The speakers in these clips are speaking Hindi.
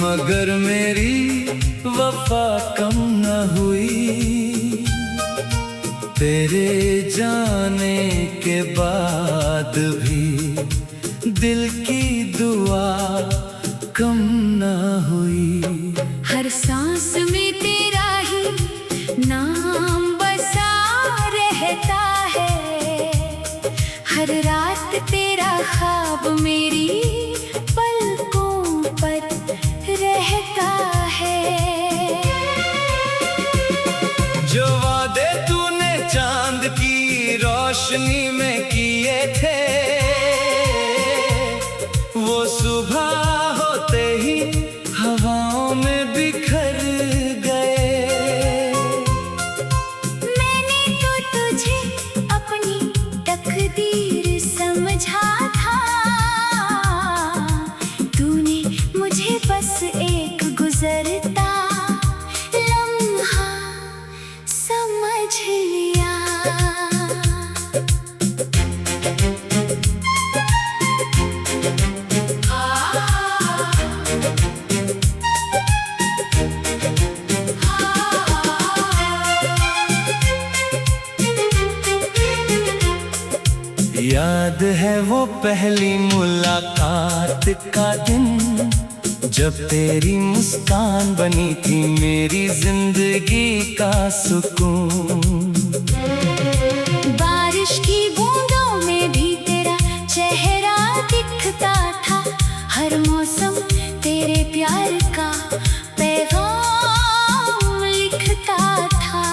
मगर मेरी वफा कम न हुई। तेरे जाने के बाद भी दिल की दुआ कम न हुई। हर सांस में तेरा ही नाम बसा रहता है। हर रात तेरा ख्वाब मेरी पलकों पर रहता है। जो वादे तूने चांद की रोशनी में किए थे, वो सुबह होते ही हवाओं में बिखर गए। मैंने तो तुझे अपनी तकदीर समझा था। तूने मुझे बस एक गुजरता लम्हा समझ लिया। याद है वो पहली मुलाकात का दिन, जब तेरी मुस्कान बनी थी मेरी जिंदगी का सुकून। बारिश की बूंदों में भी तेरा चेहरा दिखता था। हर मौसम तेरे प्यार का पैगाम लिखता था।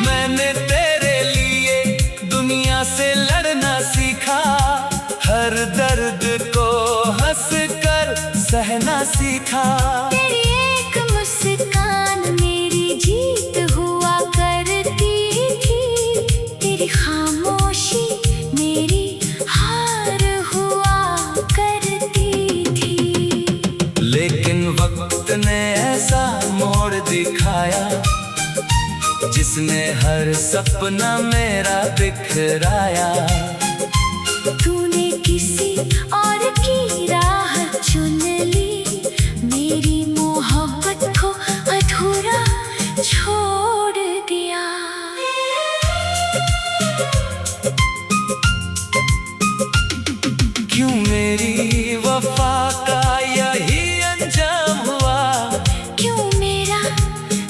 मैंने तेरे लिए दुनिया से लड़ना सीखा। हर दर्द को हंस कर सहना सीखा। तेरी एक मुस्कान मेरी जीत हुआ करती थी। तेरी खामोशी मेरी हार हुआ करती थी। लेकिन वक्त ने ऐसा मोड़ दिखाया, जिसने हर सपना मेरा बिखराया। तूने किसी और की राह चुन ली, मेरी मोहब्बत को अधूरा छोड़ दिया। क्यों मेरी वफा का यही अंजाम हुआ? क्यों मेरा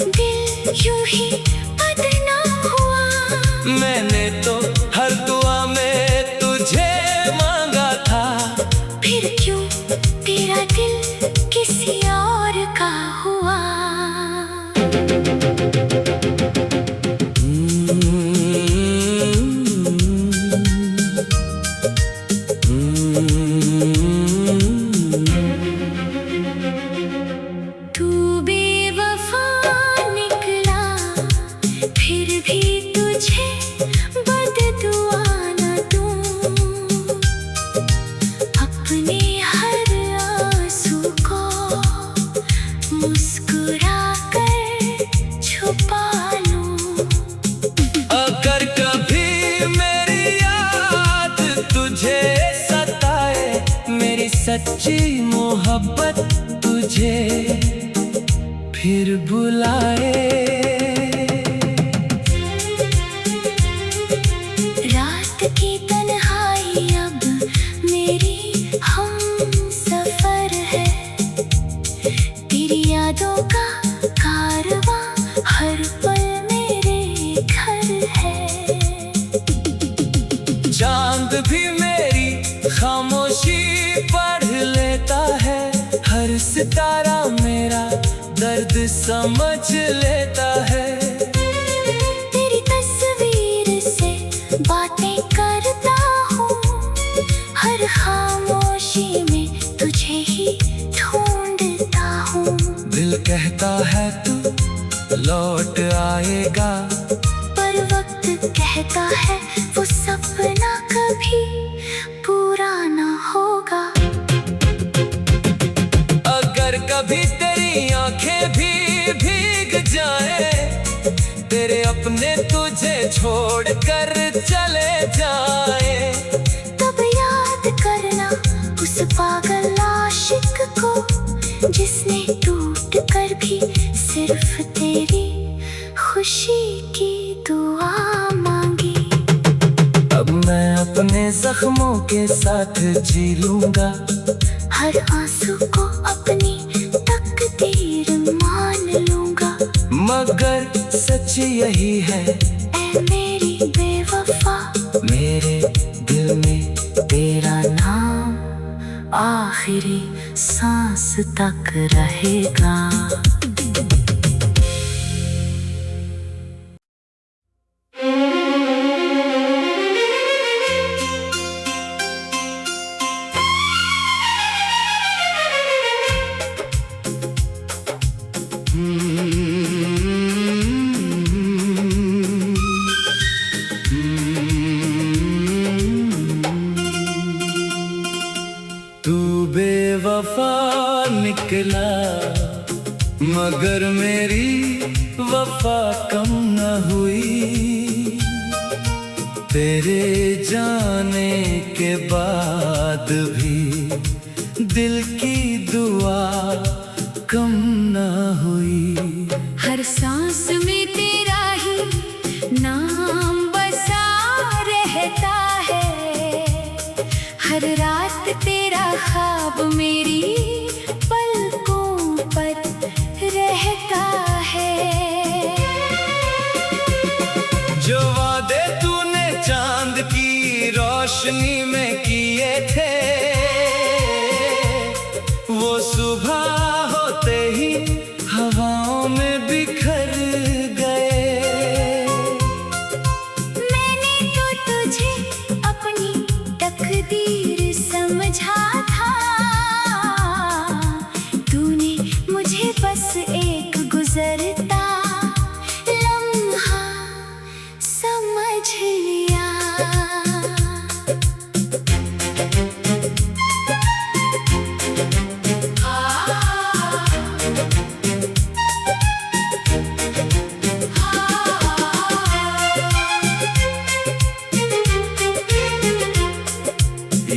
दिल यूं ही बदनाम हुआ? मैंने तो हर दुआ में तुझे मांगा था। फिर क्यों तेरा दिल किसी और का हुआ? तू बेवफा निकला, फिर भी तुझे बददुआ न दूं। अपने हर आंसू को मुस्कुरा कर छुपा लूं। अगर कभी मेरी याद तुझे सताए, मेरी सच्ची मोहब्बत तुझे फिर बुलाए। रात की तन्हाई अब मेरी हम सफर है। तेरी यादों का कारवां हर पल मेरे घर है। चांद भी मेरी खामोशी पढ़ लेता है। हर सितारा मेरा दर्द समझ लेता है। तेरी तस्वीर से बातें करता हूँ। हर खामोशी में तुझे ही ढूंढता हूँ। दिल कहता है तू लौट आएगा, पर वक्त कहता है वो सपना कभी पूरा न होगा। अगर कभी तेरी आंखें भी भीग जाए, तेरे अपने तुझे छोड़ कर चले जाए, तब याद करना उस पागल आशिक को जिसने खुशी की दुआ मांगी। अब मैं अपने जख्मों के साथ जी लूंगा, हर आंसू को अपनी तकदीर मान लूंगा। मगर सच यही है ऐ मेरी बेवफा, मेरे दिल में तेरा नाम आखिरी सांस तक रहेगा। तू बेवफा निकला, मगर मेरी वफा कम न हुई। तेरे जाने के बाद भी दिल की दुआ कम न हुई। हर सांस में तेरा ही नाम बसा रहता है, हर रात तेरा ख्वाब मेरी पलकों पर रहता है। जो वादे तूने चांद की रोशनी में किए थे, वो सुबह होते ही हवाओं में बिखर गए। मैंने तो तुझे अपनी तकदीर समझा था, तूने मुझे बस एक गुजरता लम्हा समझ लिया।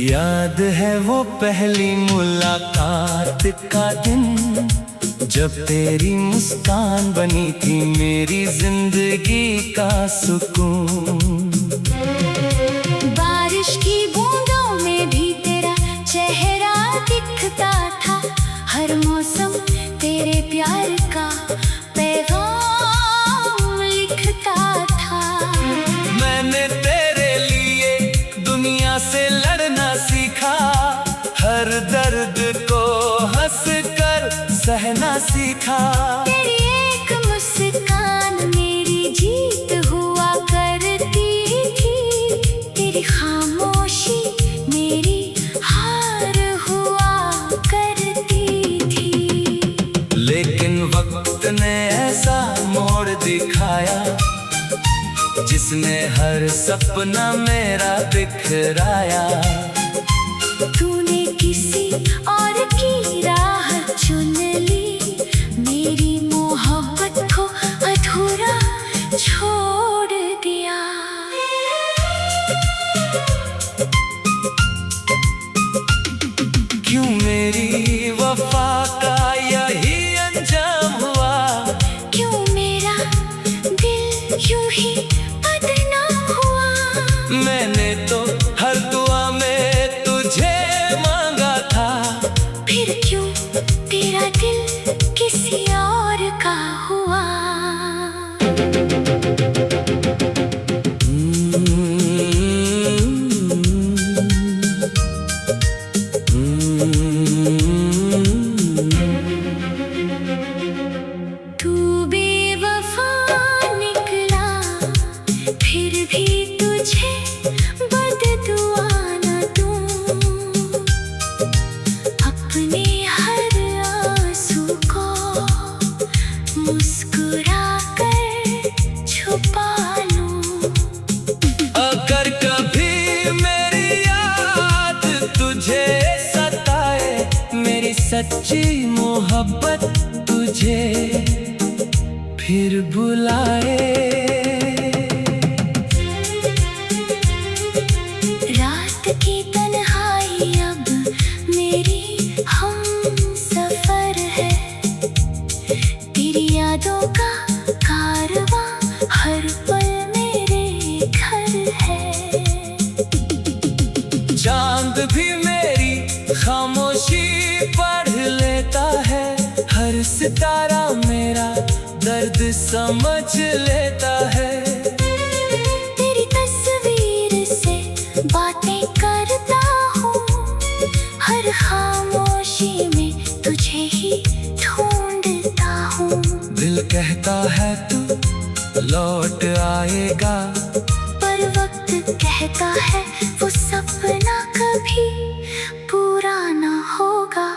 याद है वो पहली मुलाकात का दिन, जब तेरी मुस्कान बनी थी मेरी जिंदगी का सुकून। बारिश की बूंदों में भी तेरा चेहरा दिखता था, हर मौसम तेरे प्यार का पैगाम लिखता था। मैंने तेरे लिए दुनिया से लड़ना सीखा, हर दर्द को हंस कर सहना सीखा। तेरी एक मुस्कान मेरी जीत हुआ करती थी, तेरी खामोशी मेरी हार हुआ करती थी। लेकिन वक्त ने ऐसा मोड़ दिखाया, जिसने हर सपना मेरा बिखराया। तूने किसी और की राह चुन ली, मेरी मोहब्बत को अधूरा छोड़ दिया। क्यों मेरी वफा का यही अंजाम हुआ, क्यों मेरा दिल यूं ही बदनाम हुआ। मैंने तो हर दुआ में तुझे मांगा था, फिर क्यों तेरा दिल किसी और का हुआ। तू बेवफा निकला, फिर भी तुझे बददुआ न दूं। अपने हर आंसू को मुस्कुरा कर छुपा लूं। अगर कभी मेरी याद तुझे सताए, मेरी सच्ची मोहब्बत तुझे फिर बुलाए। रात की तन्हाई अब मेरी हम सफर है, तेरी यादों का कारवां सोच लेता है। तेरी तस्वीर से बातें करता हूँ, हर खामोशी में तुझे ही ढूंढता हूँ। दिल कहता है तू लौट आएगा, पर वक्त कहता है वो सपना कभी पूरा ना होगा।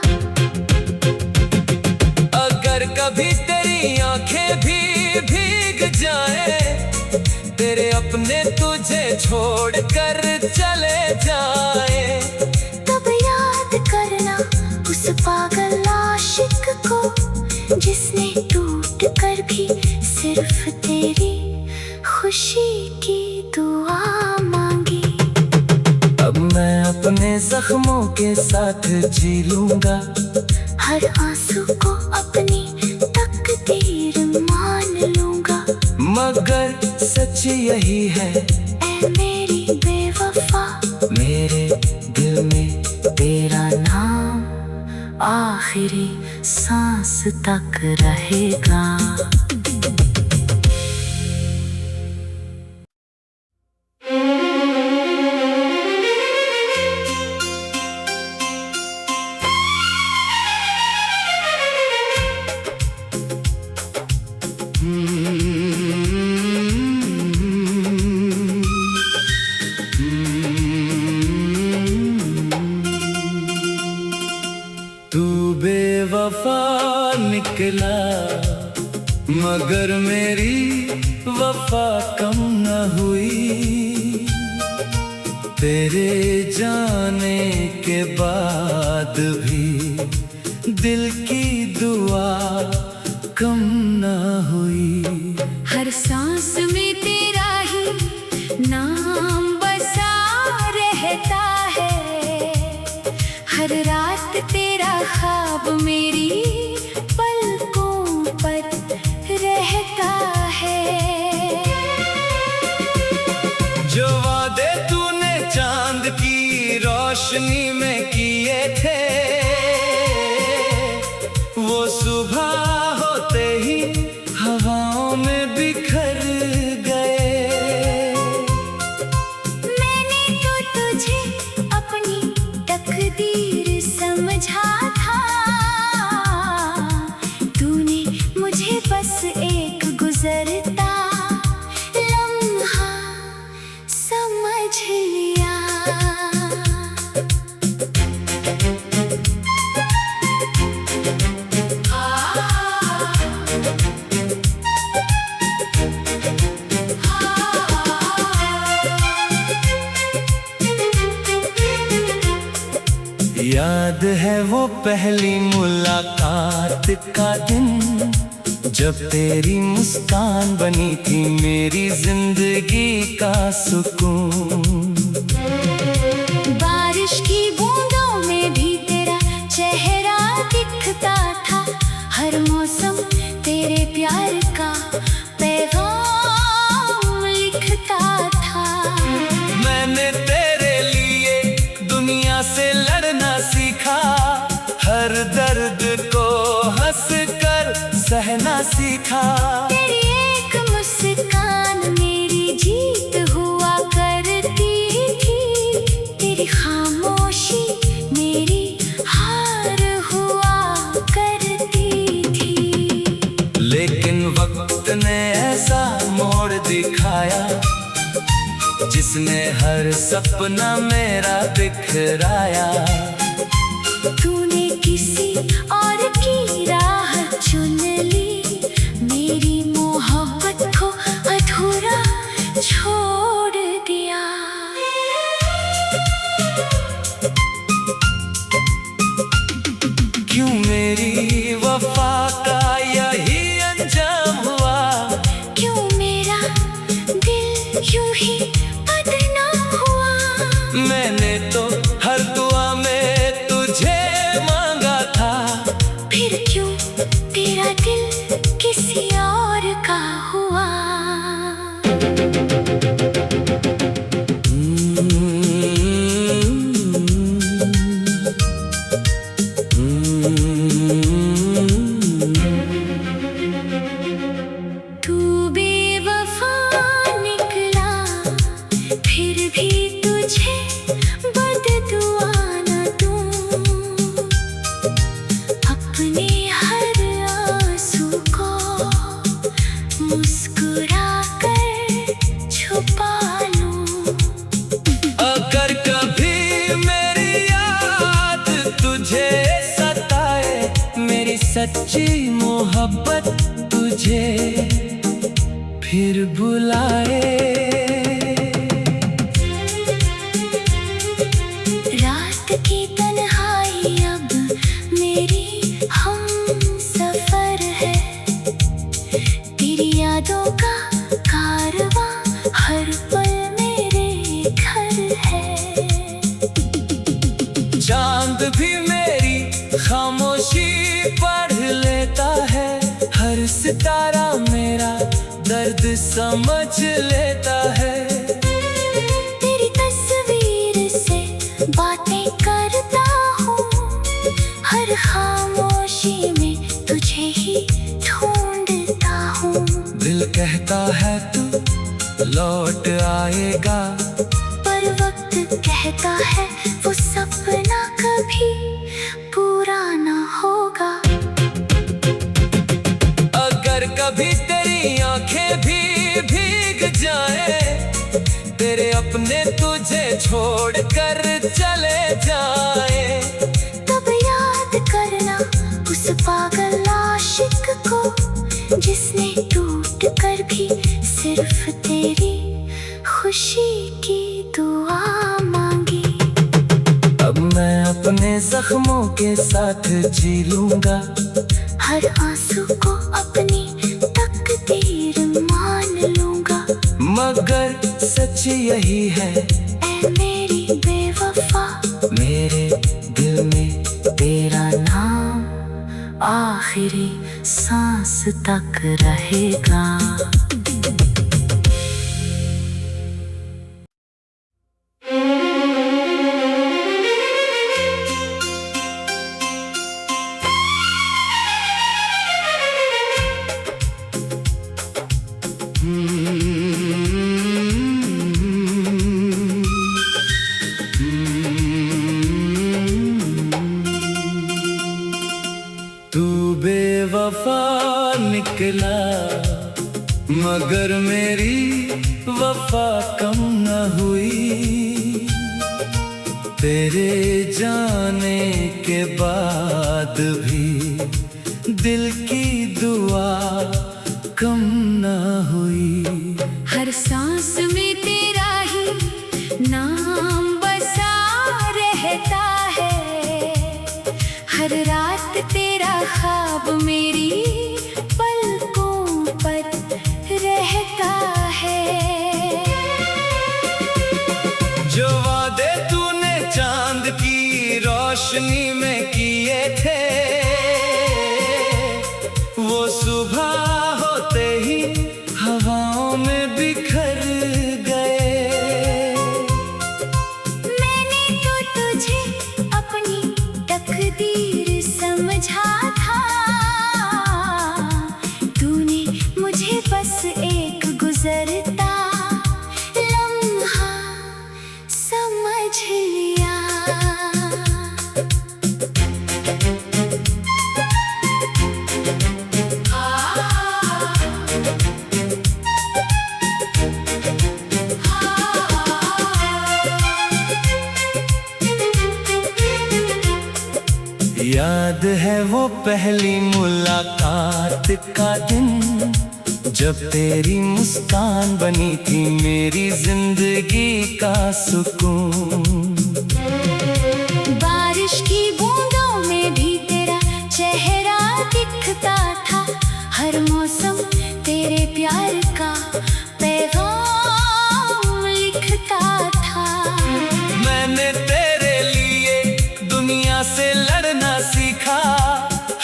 अगर कभी तेरी आंखें भी भीग जाए, तेरे अपने तुझे छोड़कर चले जाए, तब याद करना उस पागल आशिक को, जिसने टूट कर भी सिर्फ तेरी खुशी की दुआ मांगी। अब मैं अपने जख्मों के साथ जी लूंगा, हर आंसू को अपनी तकदीर मान लूंगा। मगर सच यही है ऐ मेरी बेवफा, मेरे दिल में तेरा नाम आखिरी सांस तक रहेगा। तू बेवफा निकला, मगर मेरी वफा कम न हुई। तेरे जाने के बाद भी दिल की दुआ कम न हुई। हर सांस में तेरा ही नाम बसा रहता है, हर रात तेरा ख्वाब मेरी पलकों पर रहता है। जो वादे तूने चांद की रोशनी में किए थे, वो सुबह होते ही हवाओं में बिखर गए। मैंने तो तुझे अपनी तकदीर समझा था, तूने मुझे बस एक गुजरता लम्हा समझ लिया। याद है वो पहली मुलाकात का दिन, जब तेरी मुस्कान बनी थी मेरी जिंदगी का सुकून। बारिश की बूंदों में भी तेरा चेहरा दिखता था, हर मौसम तेरे प्यार का पैगाम लिखता था। मैंने तेरे लिए दुनिया से लड़ना सीखा, हर दर्द को हंस कर सहना सीखा। तेरी एक मुस्कान मेरी जीत हुआ करती थी, तेरी खामोशी मेरी हार हुआ करती थी। लेकिन वक्त ने ऐसा मोड़ दिखाया, जिसने हर सपना मेरा बिखराया। तूने किसी और की राह चुन ली, मेरी मोहब्बत को अधूरा छोड़ दिया। क्यों मेरी वफा का यही अंजाम हुआ, क्यों मेरा दिल यूं ही बदनाम हुआ। मैंने तो हर दुआ में तुझे मांगा था, फिर क्यों तेरा दिल किसी और का हुआ। तू भी मुझे फिर बुलाए। रात की तन्हाई अब मेरी हम सफर है, तेरी यादों का कारवां हर पल मेरे घर है। चांद भी मेरी खामोशी पढ़ लेता है, हर सितारा मेरा दर्द समझ लेता है। तेरी तस्वीर से बातें करता हूँ, हर खामोशी में तुझे ही ढूंढता हूँ। दिल कहता है तू लौट आएगा, पर वक्त कहता है वो सपना कभी पूरा ना होगा। अगर कभी तेरी आंखें भी भीग जाए, तेरे अपने तुझे छोड़ कर चले जाए, तब याद करना उस पागल आशिक को, जिसने टूट कर भी सिर्फ तेरी खुशी की दुआ मांगी। अब मैं अपने जख्मों के साथ जी लूंगा, हर आंसू को अपनी तकदीर मान लूंगा। मगर सच यही है ऐ मेरी बेवफा, मेरे दिल में तेरा नाम आखिरी सांस तक रहेगा। तू बेवफा निकला, मगर मेरी वफा कम न हुई। तेरे जाने के बाद भी दिल की दुआ कम न हुई। हर सांस में तेरा ही नाम बसा रहता है, हर रात तेरा ख्वाब मेरी पलकों पर रहता है। जो वादे तूने चांद की रोशनी में किए थे, वो सुबह होते ही हवाओं में बिखर गए। मैंने तो तुझे अपनी तकदीर समझा था, तूने मुझे बस एक गुजरता लम्हा समझ लिया। याद है वो पहली मुलाकात का दिन, जब तेरी मुस्कान बनी थी मेरी जिंदगी का सुकून। बारिश की बूंदों में भी तेरा चेहरा दिखता था, हर मौसम तेरे प्यार का पैगाम लिखता था। मैंने तेरे लिए दुनिया से लड़ना सीखा,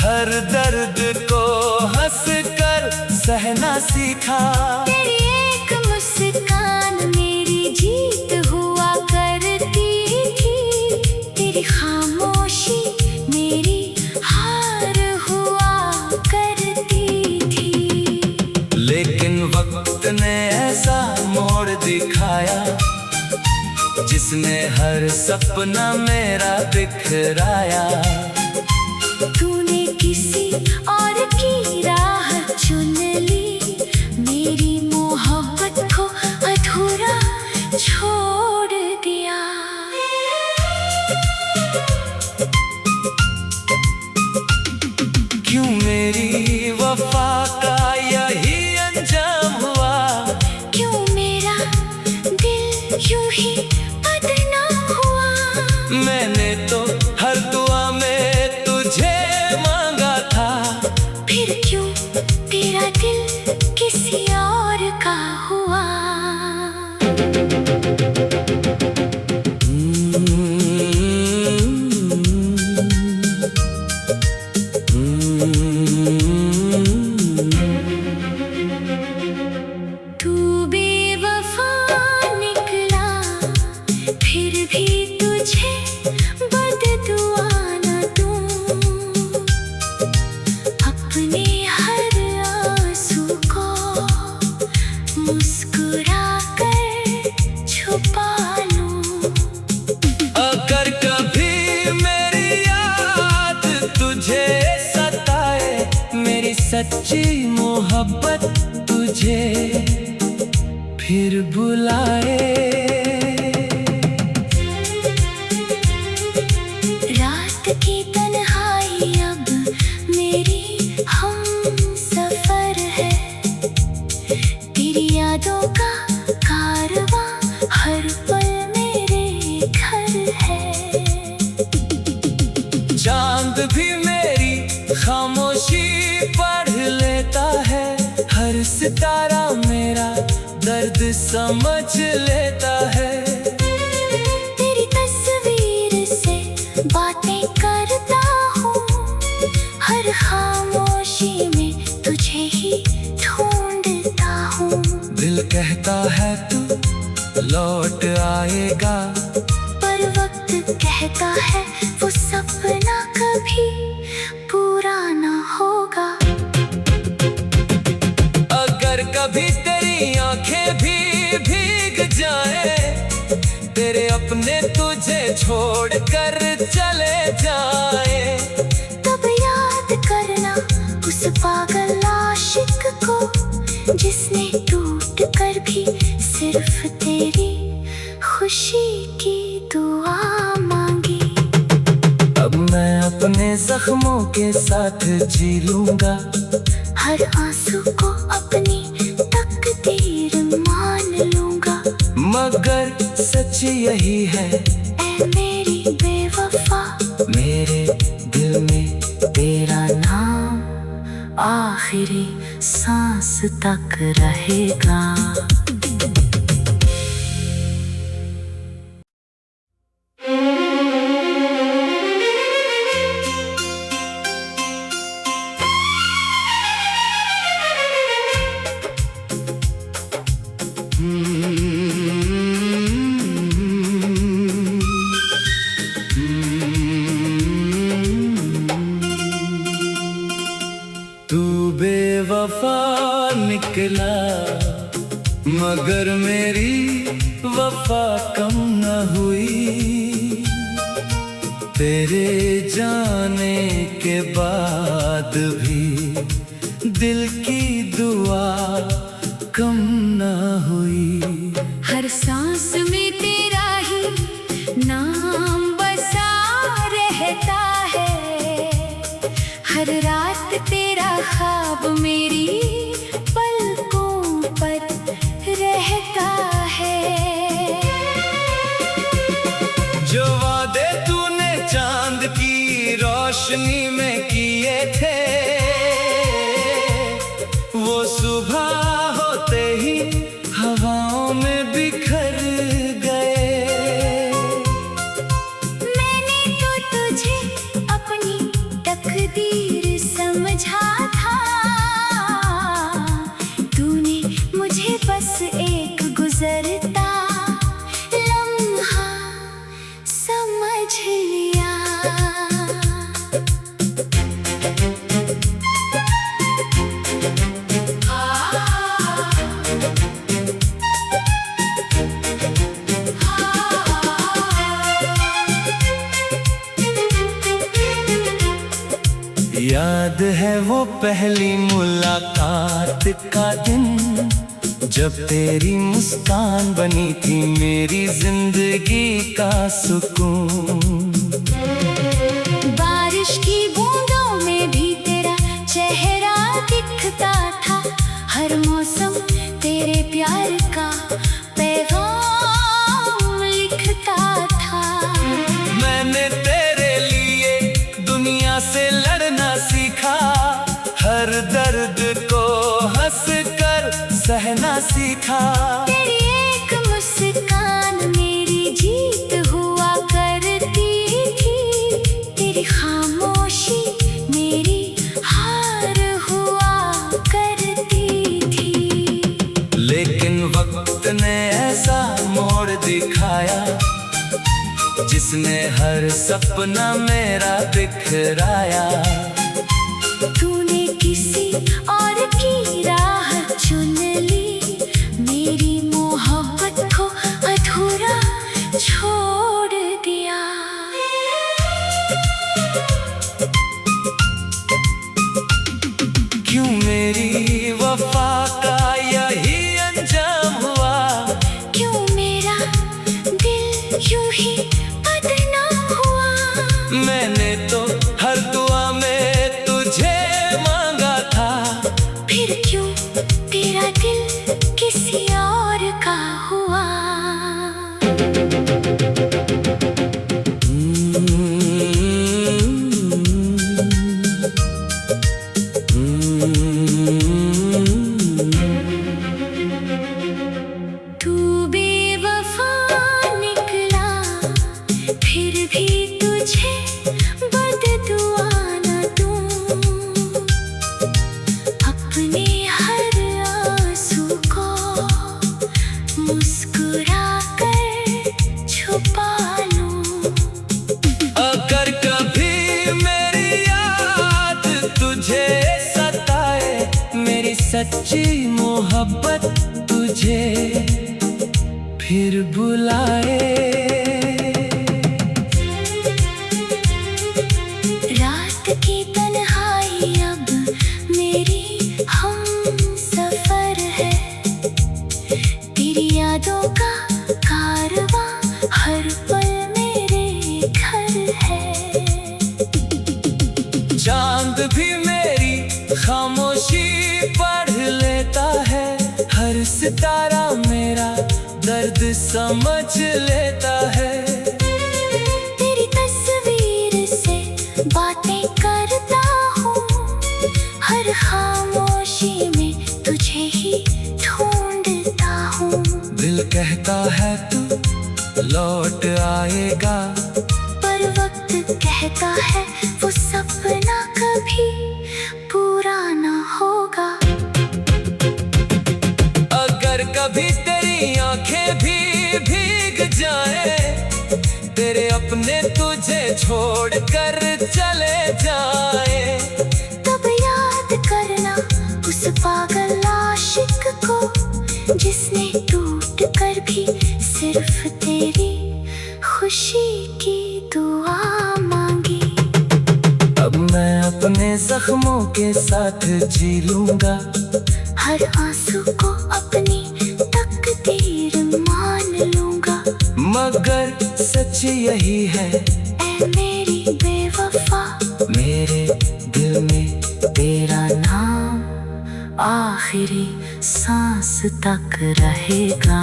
हर दर्द को हंस कर सहना सीखा। तेरी एक मुस्कान मेरी जीत हुआ करती थी, तेरी खामोशी मेरी हार हुआ करती थी। लेकिन वक्त ने ऐसा मोड़ दिखाया, जिसने हर सपना मेरा बिखराया। तूने किसी और की राह चुन ली, मेरी मोहब्बत को अधूरा छोड़ दिया। क्यों मेरी वफा का सच्ची मोहब्बत तुझे फिर बुलाए। रात की तन्हाई अब मेरी हम सफर है, तेरी यादों का कारवां हर पल मेरे घर है। चांद भी मेरी खामोशी पढ़ लेता है, हर सितारा मेरा दर्द समझ लेता है। तेरी तस्वीर से बातें करता हूँ, हर खामोशी में तुझे ही ढूंढता हूँ। दिल कहता है तू लौट आएगा, पर वक्त कहता है वो सपना कभी पूरा ना होगा। अगर कभी तेरी आंखें भी भीग जाए, तेरे अपने तुझे छोड़ कर चले जाए, तब याद करना उस पागल आशिक को, जिसने टूट कर भी सिर्फ तेरी खुशी की दुआ मांगी। अब मैं अपने जख्मों के साथ जी लूंगा, हर आंसू को अपनी तकदीर मान लूंगा। मगर सच यही है ऐ मेरी बेवफा, मेरे दिल में तेरा नाम आखिरी सांस तक रहेगा। तू बेवफा निकला, मगर मेरी वफा कम न हुई। तेरे जाने के बाद भी दिल की दुआ कम न हुई। हर सांस में तेरा ही नाम बसा रहता है, हर रात तेरा ख्वाब मेरी पलकों पर रहता है। जो वादे तूने चांद की रोशनी में किए थे, वो सुबह होते ही हवाओं में बिखर गए। मैंने तो तुझे अपनी तकदीर समझा था, तूने मुझे बस एक गुजरता लम्हा समझ लिया। याद है वो पहली मुलाकात का दिन, जब तेरी मुस्कान बनी थी मेरी जिंदगी का सुकून। बारिश की बूंदों में भी तेरा चेहरा दिखता था, हर मौसम तेरे प्यार का पैगाम लिखता था। मैंने तेरे लिए दुनिया से लड़ना सीखा, हर दर्द को हंस कर सहना सीखा। तेरी एक मुस्कान मेरी जीत हुआ करती थी, तेरी खामोशी मेरी हार हुआ करती थी। लेकिन वक्त ने ऐसा मोड़ दिखाया, जिसने हर सपना मेरा बिखराया। तूने किसी और की राह चुन ली, मेरी मोहब्बत को अधूरा छोड़ दिया। क्यों मेरी तुझे फिर बुलाए। रात की तन्हाई अब मेरी हम सफर है, तेरी यादों का कारवां हर पल मेरे घर है। चांद भी मेरी खामोशी पढ़ लेता है, हर सितारा मेरा दर्द समझ लेता है। तेरी तस्वीर से बातें करता हूँ, हर खामोशी में तुझे ही ढूंढता हूँ। दिल कहता है तू लौट आएगा, पर वक्त कहता है वो सपना कभी पूरा ना होगा। अगर कभी तेरी आंखें भी भीग जाए, तेरे अपने तुझे छोड़कर चले जाए, तब याद करना उस पागल आशिक को, जिसने टूट कर भी सिर्फ तेरी खुशी की दुआ मांगी। अब मैं अपने जख्मों के साथ जी लूंगा, हर आंसू को अपनी तकदीर मान लूंगा। मगर सच यही है ऐ मेरी बेवफा, मेरे दिल में तेरा नाम आखिरी सांस तक रहेगा।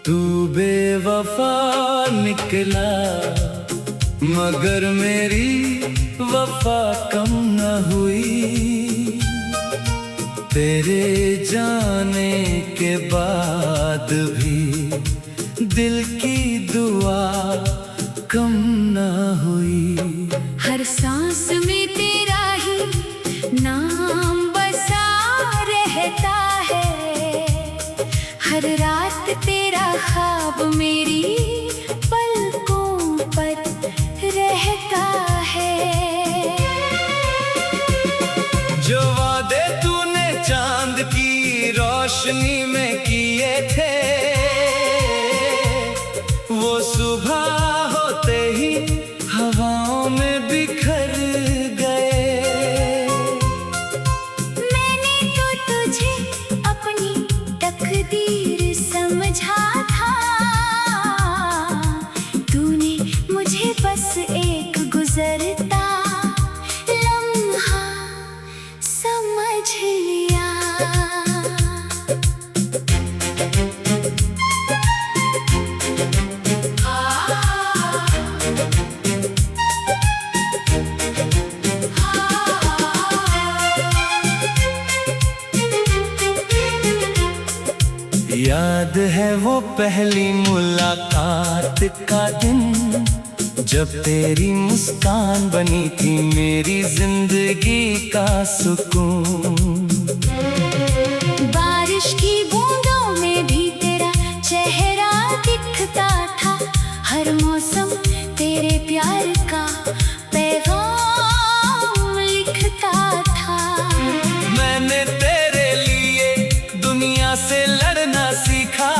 तू बेवफा निकला, मगर मेरी वफा कम न हुई। तेरे जाने के बाद भी दिल की दुआ कम न हुई। हर सांस में तेरा ही नाम बसा रहता है, हर रात तेरा ख्वाब मेरी पलकों पर रहता है। जो वादे तूने चांद की रोशनी में किए थे, वो सुबह होते ही हवाओं में बिखर गए। मैंने तो तुझे अपनी तकदीर समझा था, तूने मुझे बस एक गुजरता लम्हा समझ लिया। याद है वो पहली मुलाकात का दिन, जब तेरी मुस्कान बनी थी मेरी जिंदगी का सुकून। बारिश की बूंदों में भी तेरा चेहरा दिखता था, हर मौसम तेरे प्यार का पैगाम लिखता था। मैंने तेरे लिए दुनिया से लड़ना सीखा,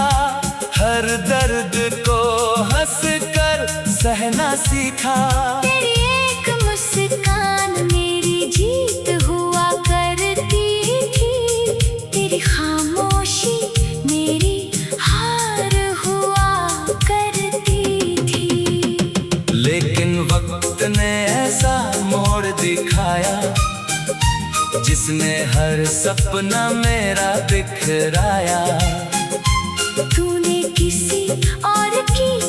हर दर्द को हंसकर सहना सीखा। तेरी एक मुस्कान मेरी जीत हुआ करती थी, तेरी खामोशी मेरी हार हुआ करती थी। लेकिन वक्त ने ऐसा मोड़ दिखाया, जिसने हर सपना मेरा बिखराया। तूने किसी और की